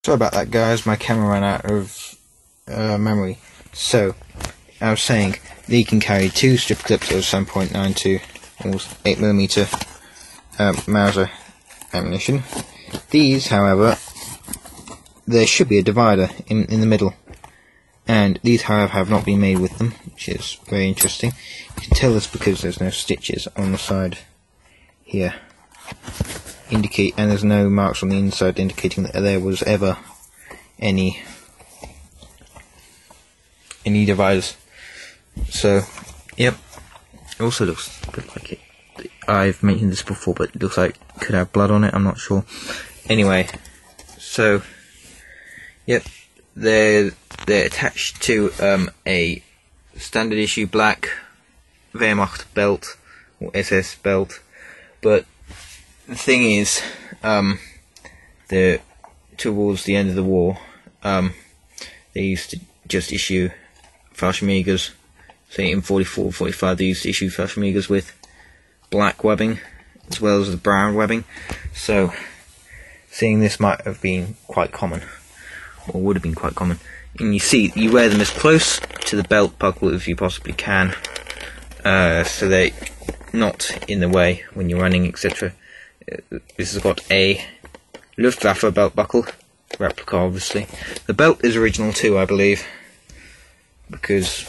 Sorry about that, guys, my camera ran out of memory. So, I was saying, they can carry 2 strip clips of 7.92 almost 8mm Mauser ammunition. These, however, there should be a divider in the middle, and these, however, have not been made with them, which is very interesting. You can tell this because there's no stitches on the side here, and there's no marks on the inside indicating that there was ever any dividers. So, yep. It also looks a bit like it. I've mentioned this before, but it looks like it could have blood on it. I'm not sure. Anyway, so yep, they're attached to a standard issue black Wehrmacht belt or SS belt. But the thing is, towards the end of the war, they used to just issue Fallschirmjägers. Say in 44, 45, they used to issue Fallschirmjägers with black webbing as well as the brown webbing. So, seeing this might have been quite common, or would have been quite common. And you see, you wear them as close to the belt buckle as you possibly can, so they're not in the way when you're running, etc. This has got a Luftwaffe belt buckle, replica obviously. The belt is original too, I believe, because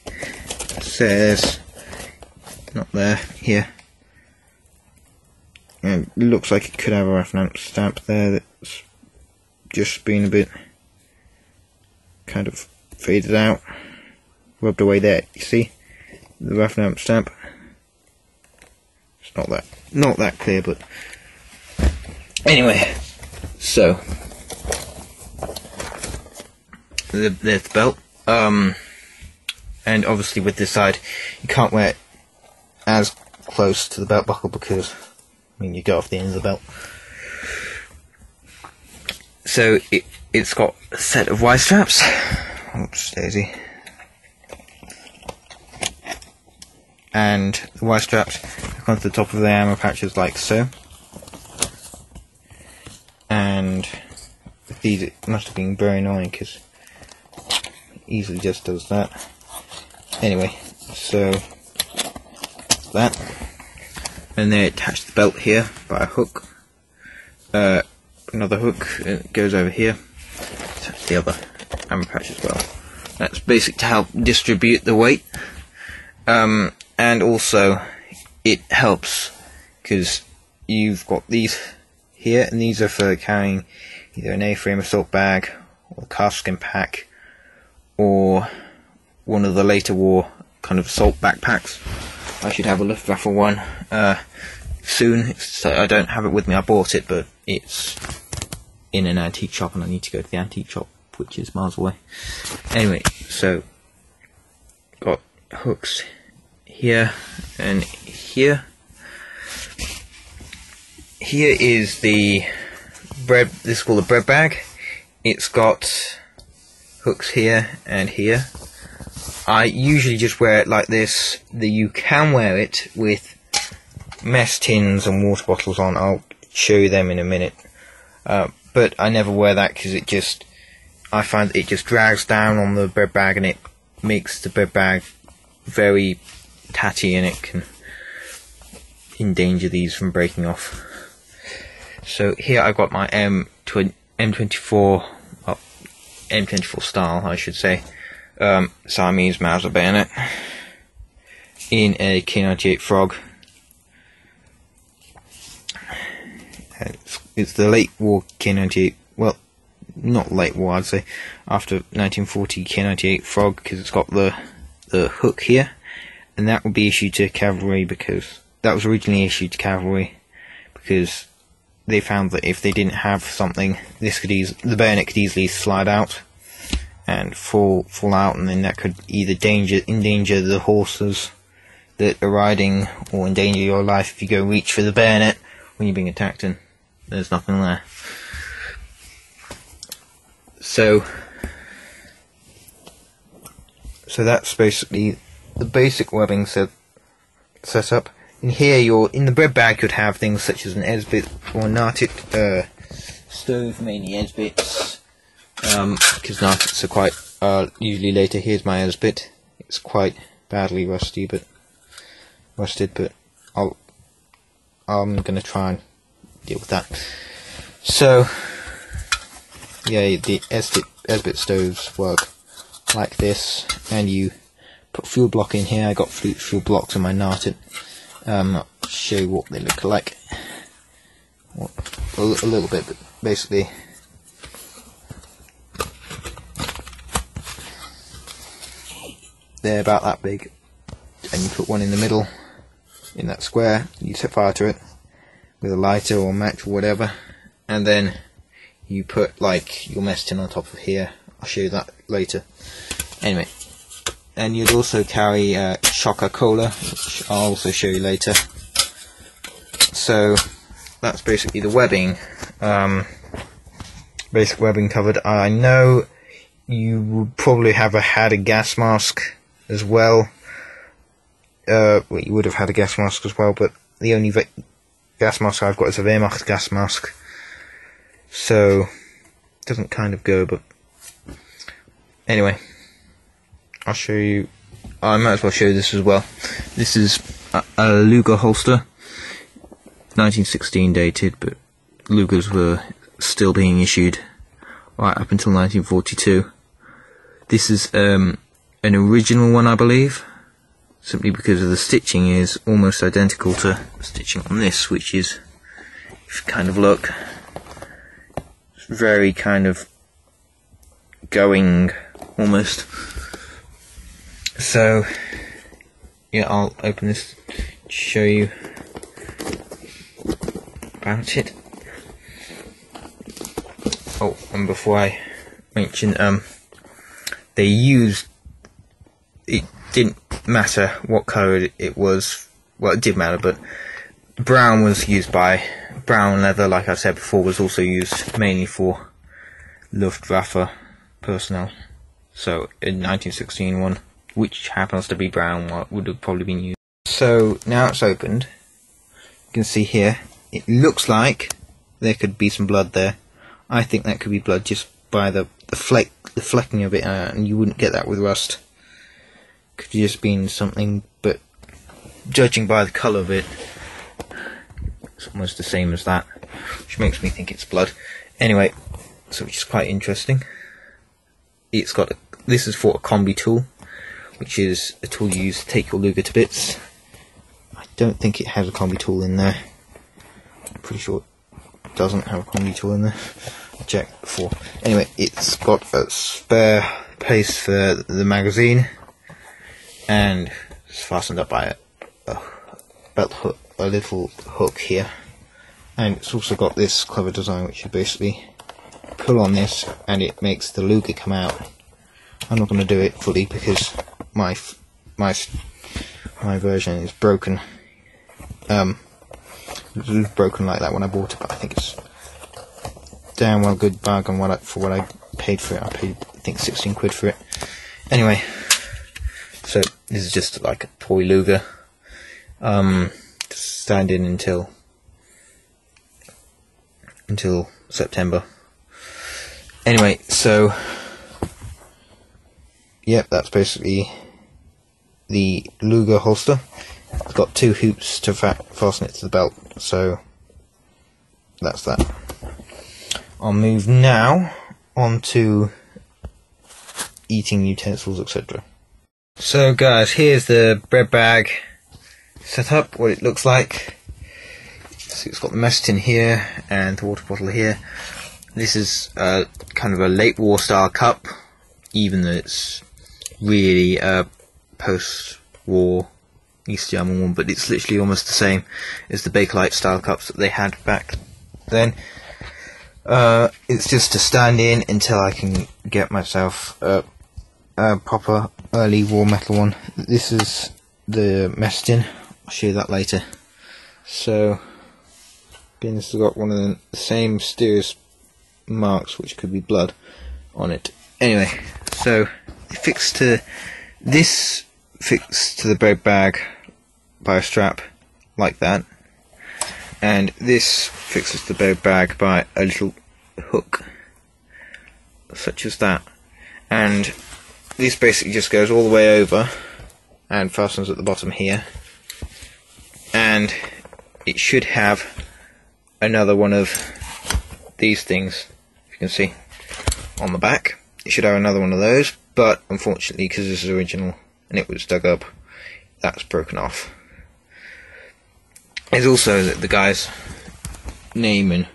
it says, not there, here. And it looks like it could have a RAF stamp there that's just been a bit kind of faded out, rubbed away there. You see the RAF stamp? It's not that clear, but anyway. So there's the belt, and obviously with this side you can't wear it as close to the belt buckle because you go off the end of the belt. So it's got a set of Y straps. Oops, daisy. And the Y straps go onto the top of the ammo pouches like so. And with these it must have been very annoying because it easily just does that. Anyway, so that. And they're attached to the belt here by a hook. Another hook goes over here, attached to the other ammo pouch as well. That's basic to help distribute the weight, and also it helps because you've got these here, and these are for carrying either an A-frame assault bag or a calfskin pack or one of the later war kind of assault backpacks. I should have a Luftwaffe one soon. I don't have it with me. I bought it, but it's in an antique shop, and I need to go to the antique shop, which is miles away. Anyway, so got hooks here and here. Here is the bread. This is called a bread bag. It's got hooks here and here. I usually just wear it like this. You can wear it with mess tins and water bottles on. I'll show you them in a minute. But I never wear that because I find that it just drags down on the bread bag and it makes the bread bag very tatty, and it can endanger these from breaking off. So here I've got my M24, well, M24 style, I should say, Siamese Mauser bayonet in a K98 Frog. It's the late war K98, well, not late war, I'd say, after 1940 K98 Frog, because it's got the hook here, and that will be issued to cavalry, because that was originally issued to cavalry because they found that if they didn't have something, the bayonet could easily slide out and fall out, and then that could either endanger the horses that are riding, or endanger your life if you go reach for the bayonet when you're being attacked and there's nothing there. So that's basically the basic webbing setup. In here, in the bread bag, you'd have things such as an Esbit or Nartit stove, mainly edge bits, because nuggets are quite usually later. Here's my edge bit. It's quite badly rusted, but I'm gonna try and deal with that. So yeah, the S-bit stoves work like this, and you put fuel block in here. I got fuel blocks in my Nartit. I'll show you what they look like. A little bit, but basically they're about that big, and you put one in the middle in that square. You set fire to it with a lighter or match or whatever, and then you put like your mess tin on top of here. I'll show you that later. Anyway, and you'd also carry shocker cola, which I'll also show you later. So that's basically the webbing, basic webbing covered. I know you would probably have had a gas mask as well. Well, you would have had a gas mask as well, but the only gas mask I've got is a Wehrmacht gas mask, so it doesn't kind of go. But anyway, I'll show you. I might as well show you this as well. This is a Luger holster, 1916 dated, but Lugers were still being issued right up until 1942. This is an original one, I believe, simply because of the stitching is almost identical to the stitching on this, which is, if you kind of look, it's very kind of going almost. So yeah, I'll open this to show you about it. Oh, and before I mention, they used, it didn't matter what colour it was, well, it did matter, but brown was used by brown leather, like I said before, was also used mainly for Luftwaffe personnel. So in 1916 one, which happens to be brown, would have probably been used. So now it's opened, you can see here, it looks like there could be some blood there. I think that could be blood just by the flecking of it, and you wouldn't get that with rust. Could have just been something, but judging by the colour of it, it's almost the same as that, which makes me think it's blood. Anyway, so which is quite interesting. It's got this is for a combi tool, which is a tool you use to take your Luger to bits. I don't think it has a combi tool in there. I'm pretty sure it doesn't have a combi tool in there. I checked before. Anyway, it's got a spare place for the magazine, and it's fastened up by a belt hook, a little hook here. And it's also got this clever design, which you basically pull on this and it makes the Luger come out. I'm not going to do it fully because my version is broken. It was broken like that when I bought it, but I think it's damn well good bargain for what I paid for it. I paid, I think, 16 quid for it. Anyway, so this is just like a toy Luger, to stand in until September. Anyway, so yep, that's basically the Luger holster. It's got two hoops to fasten it to the belt, so that's that. I'll move now on to eating utensils, etc. So guys, here's the bread bag set up, what it looks like. So it's got the mess tin here and the water bottle here. This is kind of a late war style cup, even though it's really post-war East German one, but it's literally almost the same as the Bakelite style cups that they had back then. It's just to stand in until I can get myself a proper early war metal one. This is the mess tin. I'll show you that later. So again, this has got one of the same mysterious marks, which could be blood, on it. Anyway, so fixed to the bread bag by a strap like that, and this fixes the bread bag by a little hook, such as that, and this basically just goes all the way over and fastens at the bottom here, and it should have another one of these things, if you can see, on the back. It should have another one of those, but unfortunately, because this is original and it was dug up, that's broken off. There's also the guy's name and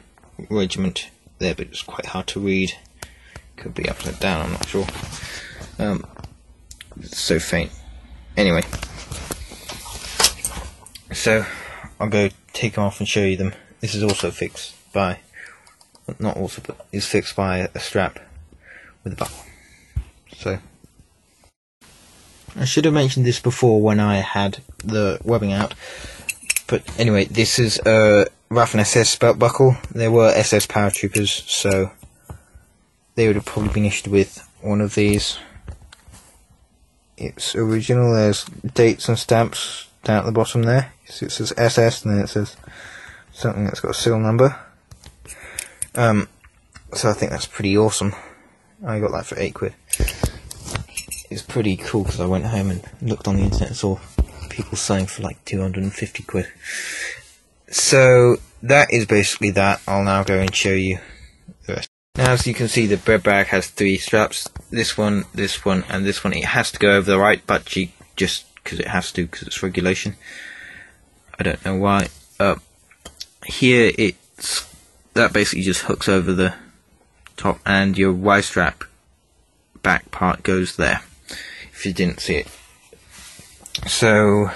regiment there, but it's quite hard to read. Could be upside down, I'm not sure. It's so faint. Anyway, so I'll go take them off and show you them. This is also fixed by, not also, but is fixed by a strap with a buckle. So I should have mentioned this before when I had the webbing out, but anyway, this is a Waffen SS belt buckle. There were SS paratroopers, so they would have probably been issued with one of these. It's original. There's dates and stamps down at the bottom there. So it says SS, and then it says something that's got a serial number. So I think that's pretty awesome. I got that for £8. It's pretty cool because I went home and looked on the internet and saw people selling for like £250. So that is basically that. I'll now go and show you the rest. Now, as you can see, the bread bag has 3 straps. This one, and this one. It has to go over the right butt cheek just because it has to, because it's regulation. I don't know why. Here, that basically just hooks over the top, and your Y strap back part goes there, if you didn't see it. So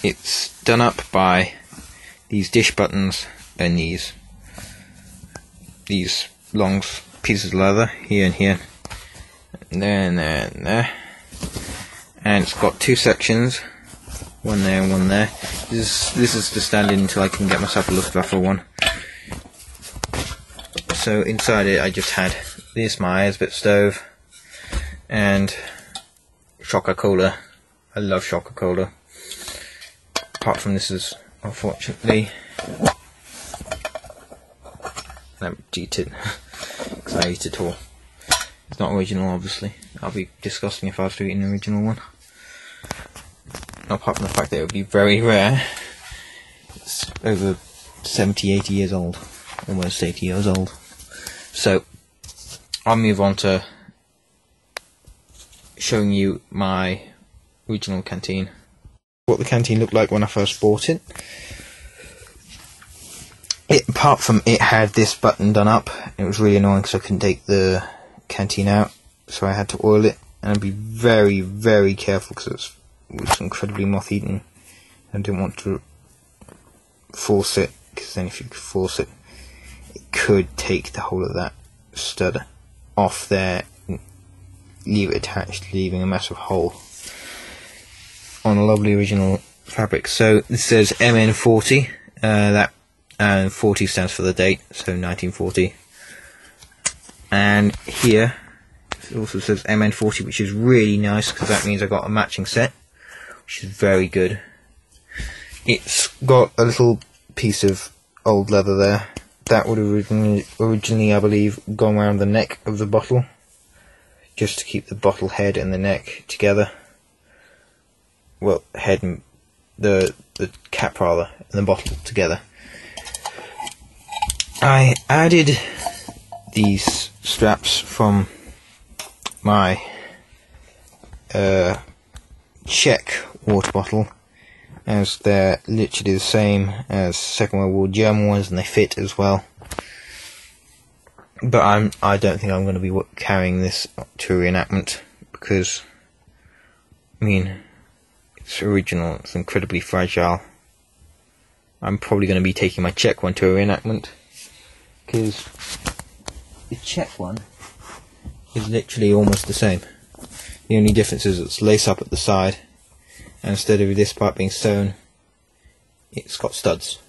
it's done up by these dish buttons and these long pieces of leather here and here, and there and there and there, and it's got 2 sections, one there and one there. This is to stand in until I can get myself a Luftwaffe one. So inside it I just had this, my Eisbit stove, and Shocker Cola. I love Shocker Cola. Apart from this is unfortunately I haven't eaten it because I ate it all. It's not original, obviously. I'll be disgusting if I was to eat an original one. Apart from the fact that it would be very rare. It's over 70, 80 years old. Almost 80 years old. So, I'll move on to showing you my original canteen. What the canteen looked like when I first bought it. Apart from it had this button done up, it was really annoying because I couldn't take the canteen out, so I had to oil it, and I'd be very, very careful because it was incredibly moth-eaten. I didn't want to force it, because then if you force it, it could take the whole of that stud off there and leave it attached, leaving a massive hole on a lovely original fabric. So this says MN40, and 40 stands for the date, so 1940. And here it also says MN40, which is really nice because that means I got a matching set, which is very good. It's got a little piece of old leather there that would originally, I believe, gone around the neck of the bottle, just to keep the bottle head and the neck together. Well, head and the cap rather, and the bottle together. I added these straps from my Czech water bottle, as they're literally the same as Second World War German ones, and they fit as well. But I don't think I'm going to be carrying this to a reenactment, because, I mean, it's original, it's incredibly fragile. I'm probably going to be taking my Czech one to a reenactment, because the Czech one is literally almost the same. The only difference is it's lace up at the side, and instead of this part being sewn, it's got studs.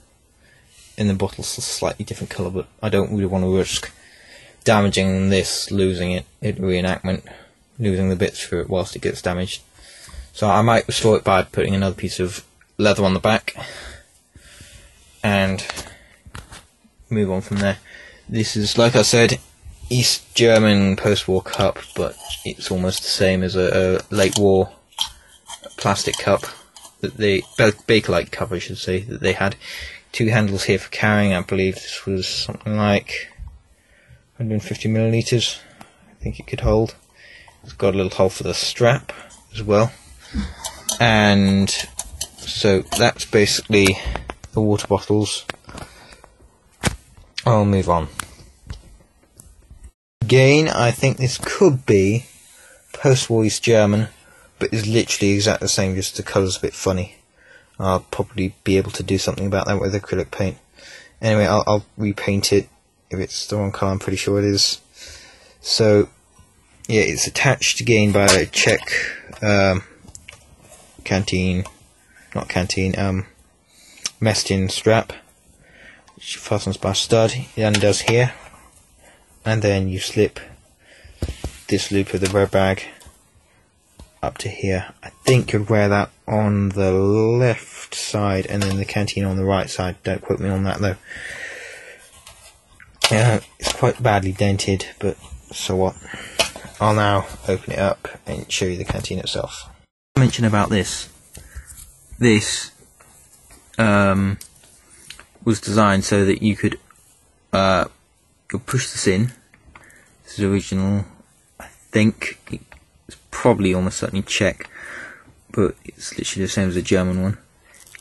And the bottle's a slightly different colour, but I don't really want to risk damaging this, losing it in reenactment, losing the bits for it whilst it gets damaged. So I might restore it by putting another piece of leather on the back and move on from there. This is, like I said, East German post-war cup, but it's almost the same as a late war plastic cup that they, Bakelite cup I should say, that they had. 2 handles here for carrying. I believe this was something like 150 milliliters. I think it could hold. It's got a little hole for the strap as well. And so that's basically the water bottles. I'll move on. Again, I think this could be post-war East German, but it's literally exactly the same, just the colour's a bit funny. I'll probably be able to do something about that with acrylic paint. Anyway, I'll repaint it if it's the wrong colour. I'm pretty sure it is. So, yeah, it's attached again by a Czech Mestin strap, which fastens by a stud. It undoes here, and then you slip this loop of the bread bag up to here. I think you'd wear that on the left side and then the canteen on the right side. Don't quote me on that though. It's quite badly dented, but so what. I'll now open it up and show you the canteen itself. I mentioned about this. This was designed so that you could push this in. This is original, I think. It's probably almost certainly Czech, but it's literally the same as the German one.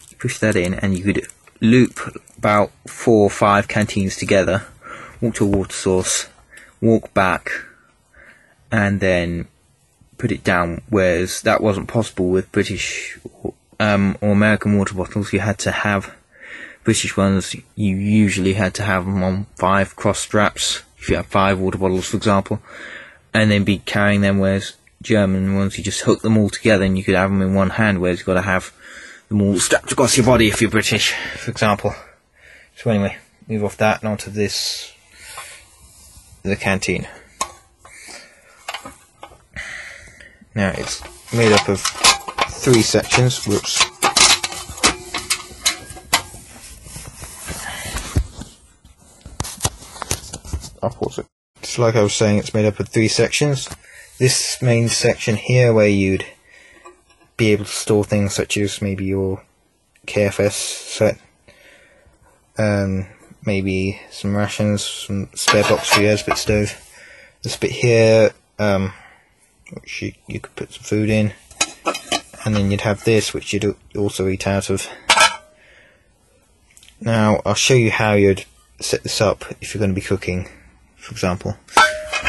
You push that in and you could loop about 4 or 5 canteens together, walk to a water source, walk back, and then put it down, whereas that wasn't possible with British or American water bottles. You had to have British ones, you usually had to have them on 5 cross straps, if you have 5 water bottles for example, and then be carrying them, whereas German ones you just hook them all together and you could have them in one hand, whereas you've got to have them all strapped across your body if you're British, for example. So anyway, move off that and onto this, the canteen. Now it's made up of 3 sections. Whoops. I'll pause it. So like I was saying, it's made up of 3 sections. This main section here, where you'd be able to store things such as maybe your KFS set, maybe some rations, some spare box for your Esbit stove. This bit here, which you could put some food in, and then you'd have this, which you'd also eat out of. Now I'll show you how you'd set this up if you're going to be cooking, for example.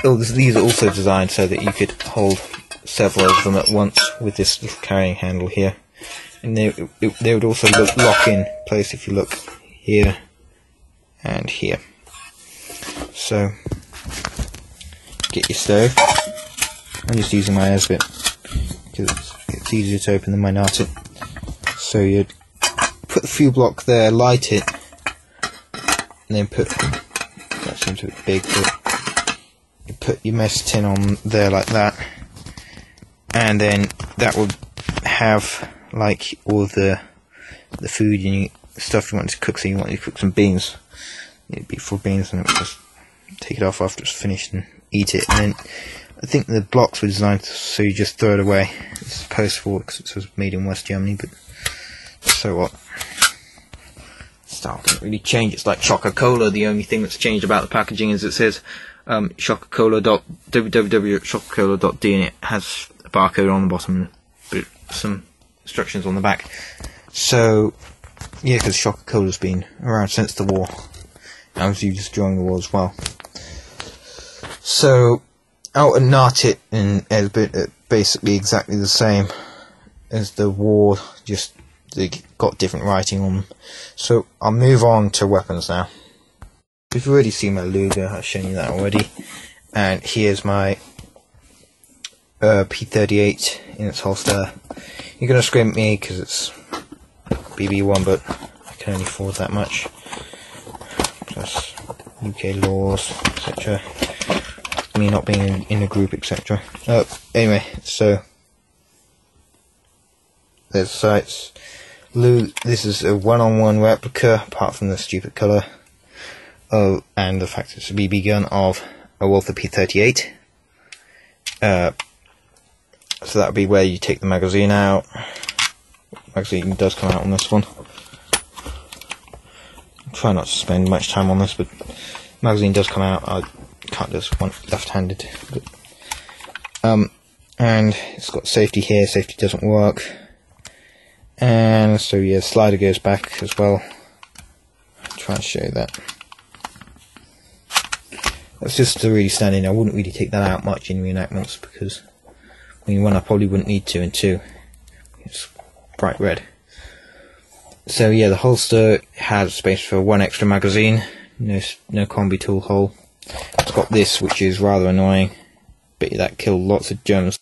These are also designed so that you could hold several of them at once with this little carrying handle here, and they would also lock in place if you look here and here. So get your stove. I'm just using my Esbit because it's easier to open than my Nartit. So you'd put the fuel block there, light it, and then put, that seems a bit big, but you put your mess tin on there like that, and then that would have like all the food and stuff you want to cook. So you want to cook some beans, it'd be full beans, and it would just take it off after it's finished and eat it. And then I think the blocks were designed so you just throw it away. It's post-war because it was made in West Germany, but so what. Style didn't really change. It's like Coca-Cola. The only thing that's changed about the packaging is it says www.coca-cola.d, and it has a barcode on the bottom but some instructions on the back. So yeah, because Coca-Cola's been around since the war, and obviously just during the war as well. So out and Nartit and Esbit are basically exactly the same as the war, just they got different writing on them. So I'll move on to weapons now. You've already seen my Luger, I've shown you that already. And here's my P38 in its holster. You're going to scream at me because it's BB1, but I can only afford that much. Plus UK laws, etc. Me not being in a group, etc. Anyway, so there's the sights. This is a 1-on-1 replica, apart from the stupid colour. and the fact it's a BB gun of a Walther P38. So that would be where you take the magazine out. Magazine does come out on this one. Try not to spend much time on this, but magazine does come out. I can't do this one left-handed. And it's got safety here. Safety doesn't work. And so yeah, slider goes back as well. I'll try and show you that. That's just to really stand in. I wouldn't really take that out much in reenactments because, I mean, one, I probably wouldn't need to, and two, it's bright red. So yeah, the holster has space for one extra magazine. No combi tool hole. It's got this, which is rather annoying, but that killed lots of Germans